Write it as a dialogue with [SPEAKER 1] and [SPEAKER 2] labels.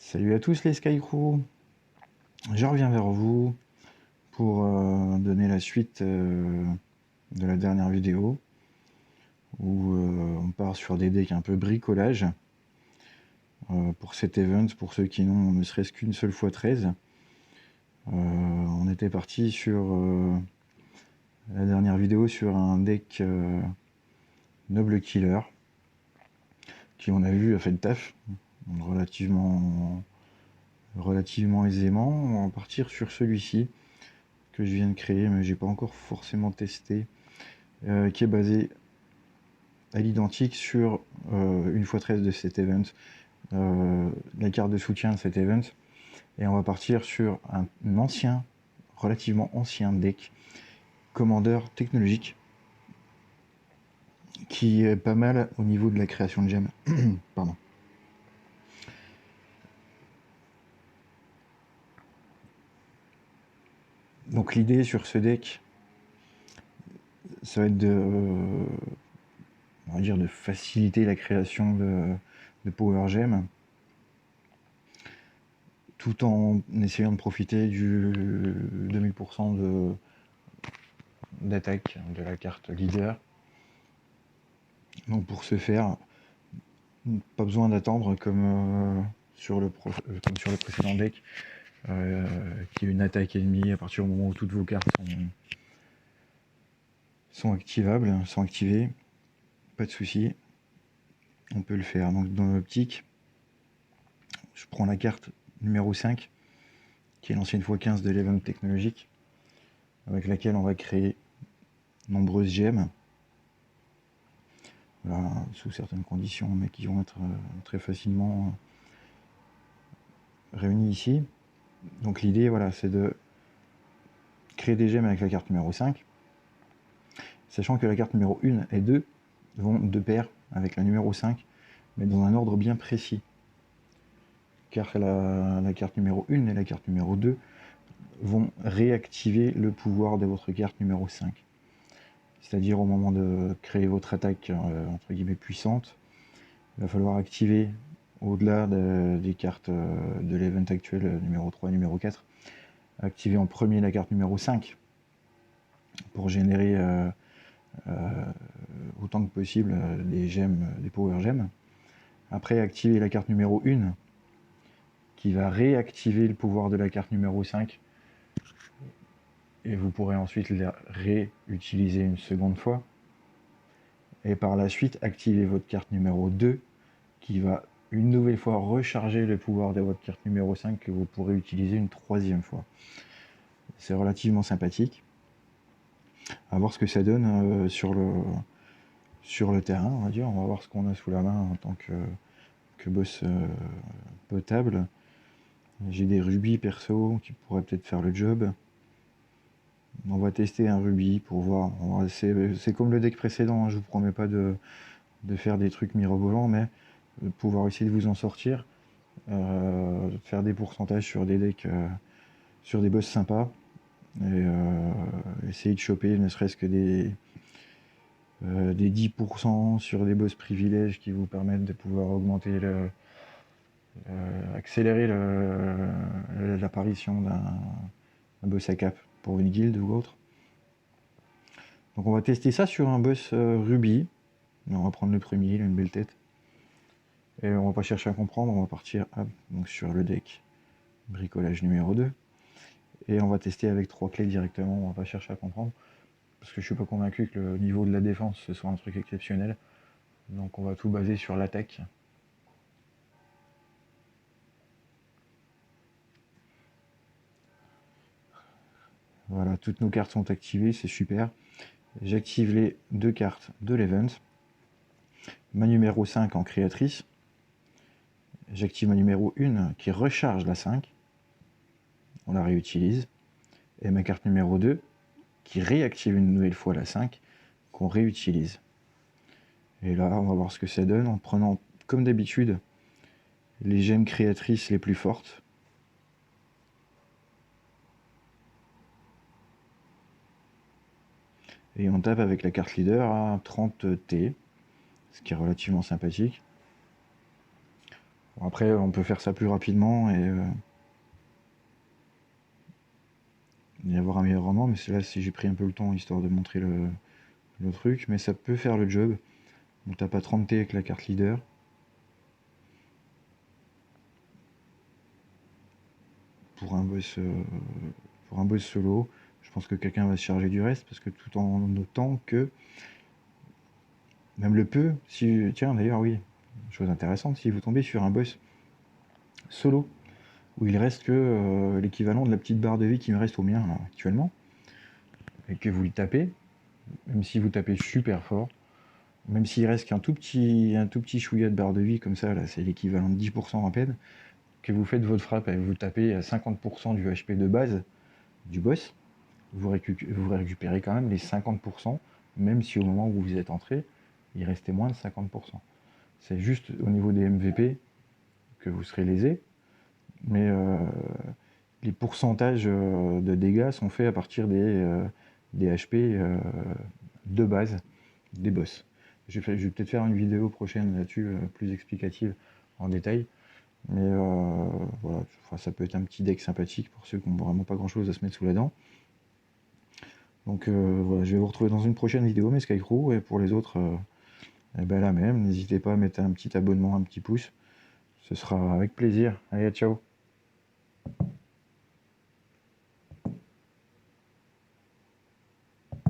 [SPEAKER 1] Salut à tous les Skycrew, je reviens vers vous pour donner la suite de la dernière vidéo où on part sur des decks un peu bricolage pour cet event, pour ceux qui n'ont ne serait-ce qu'une seule fois 13. On était parti sur la dernière vidéo sur un deck Noble Killer qui, on a vu, a fait le taf relativement aisément. On va partir sur celui-ci que je viens de créer, mais j'ai pas encore forcément testé, qui est basé à l'identique sur une x 13 de cet event, la carte de soutien de cet event, et on va partir sur un relativement ancien deck Commander technologique qui est pas mal au niveau de la création de gemmes. Pardon. Donc l'idée sur ce deck, ça va être on va dire de faciliter la création de Power Gem, tout en essayant de profiter du 2000% d'attaque de la carte leader. Donc pour ce faire, pas besoin d'attendre comme sur le précédent deck, qui est une attaque ennemie à partir du moment où toutes vos cartes sont activables, sont activées. Pas de souci, on peut le faire. Donc dans l'optique, je prends la carte numéro 5, qui est l'ancienne x15 de l'event technologique, avec laquelle on va créer nombreuses gemmes. Voilà, sous certaines conditions, mais qui vont être très facilement réunies ici. Donc l'idée, voilà, c'est de créer des gemmes avec la carte numéro 5, sachant que la carte numéro 1 et 2 vont de pair avec la numéro 5, mais dans un ordre bien précis. Car la carte numéro 1 et la carte numéro 2 vont réactiver le pouvoir de votre carte numéro 5. C'est-à-dire au moment de créer votre attaque entre guillemets puissante, il va falloir activer, au-delà des cartes de l'event actuel numéro 3 et numéro 4, activer en premier la carte numéro 5 pour générer autant que possible des gemmes, des power gemmes. Après, activer la carte numéro 1 qui va réactiver le pouvoir de la carte numéro 5, et vous pourrez ensuite les réutiliser une seconde fois. Et par la suite, activer votre carte numéro 2 qui va une nouvelle fois recharger le pouvoir de votre carte numéro 5 que vous pourrez utiliser une troisième fois. C'est relativement sympathique. À voir ce que ça donne sur le terrain, on va dire. On va voir ce qu'on a sous la main en tant que boss potable. J'ai des rubis perso qui pourraient peut-être faire le job. On va tester un rubis pour voir. C'est comme le deck précédent, hein. Je vous promets pas de faire des trucs mirobolants, mais de pouvoir essayer de vous en sortir, faire des pourcentages sur des decks, sur des boss sympas, et essayer de choper ne serait-ce que des 10% sur des boss privilèges qui vous permettent de pouvoir augmenter accélérer l'apparition d'un boss à cap pour une guilde ou autre. Donc on va tester ça sur un boss rubis. On va prendre le premier, il a une belle tête. Et on va pas chercher à comprendre, on va partir donc sur le deck bricolage numéro 2. Et on va tester avec 3 clés directement, on va pas chercher à comprendre. Parce que je suis pas convaincu que le niveau de la défense ce soit un truc exceptionnel. Donc on va tout baser sur l'attaque. Voilà, toutes nos cartes sont activées, c'est super. J'active les 2 cartes de l'event. Ma numéro 5 en créatrice. J'active ma numéro 1 qui recharge la 5. On la réutilise. Et ma carte numéro 2 qui réactive une nouvelle fois la 5 qu'on réutilise. Et là, on va voir ce que ça donne en prenant, comme d'habitude, les gemmes créatrices les plus fortes. Et on tape avec la carte leader à 30T, ce qui est relativement sympathique. Après, on peut faire ça plus rapidement et avoir un meilleur rendement, mais c'est là si j'ai pris un peu le temps histoire de montrer le truc, mais ça peut faire le job. On tape à 30T avec la carte leader. Pour un boss solo, je pense que quelqu'un va se charger du reste, parce que tout en notant que même le peu, si tiens d'ailleurs oui, chose intéressante, si vous tombez sur un boss solo où il reste que l'équivalent de la petite barre de vie qui me reste au mien là, actuellement, et que vous le tapez, même si vous tapez super fort, même s'il reste qu'un tout petit chouïa de barre de vie comme ça, là c'est l'équivalent de 10% à peine, que vous faites votre frappe et vous tapez à 50% du HP de base du boss, vous récupérez quand même les 50%, même si au moment où vous êtes entré, il restait moins de 50%. C'est juste au niveau des MVP que vous serez lésé, mais les pourcentages de dégâts sont faits à partir des HP de base des boss. Je vais peut-être faire une vidéo prochaine là-dessus, plus explicative en détail, mais voilà, enfin, ça peut être un petit deck sympathique pour ceux qui n'ont vraiment pas grand-chose à se mettre sous la dent. Donc voilà, je vais vous retrouver dans une prochaine vidéo, mes Skycrew, et pour les autres, eh ben la même. N'hésitez pas à mettre un petit abonnement, un petit pouce. Ce sera avec plaisir. Allez, ciao!